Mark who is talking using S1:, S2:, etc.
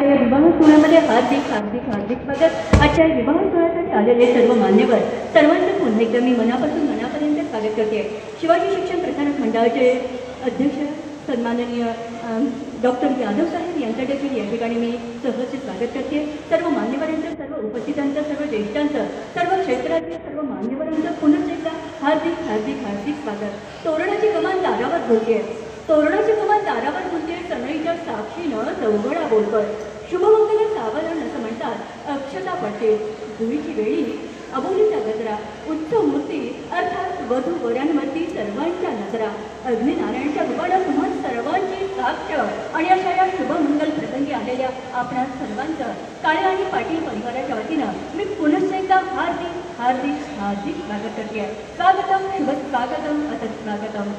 S1: विवाह सोहळ्यामध्ये हार्दिक हार्दिक हार्दिक स्वागत. आजच्या विवाह सोहळ्यासाठी आलेले सर्व मान्यवर सर्वांचं पुन्हा एकदा मी मनापासून मनापर्यंत स्वागत करते. शिवाजी शिक्षण प्रसारक मंडळाचे अध्यक्ष सन्माननीय डॉक्टर यादव साहेब यांच्या देखील या ठिकाणी मी सहर्ष स्वागत करते. सर्व मान्यवरांचं, सर्व उपस्थितांचं, सर्व ज्येष्ठांचं, सर्व क्षेत्रातील सर्व मान्यवरांचं पुन्हा एकदा हार्दिक हार्दिक हार्दिक स्वागत. तोरणाची कमान दारावर बोलते, तोरणाची कमान दारावर बोलते, सनईच्या साक्षीनं चौघडा बोलतोय. शुभमंगल सावरण असं म्हणतात. अक्षता पडते, धुळीची वेळी अबोलीचा गजरा, उत्सव मूर्ती अर्थात वधू वरांवरती सर्वांच्या नजरा, अग्निनारायणच्या रूपानं तुम्हा सर्वांची साक्ष आणि अशा या शुभमंगल प्रसंगी आलेल्या आपणा सर्वांचं काळे आणि पाटील परिवाराच्या वतीनं मी पुनश्च एकदा हार्दिक हार्दिक हार्दिक स्वागत करते. स्वागतम, शुभ स्वागतम, असं स्वागतम.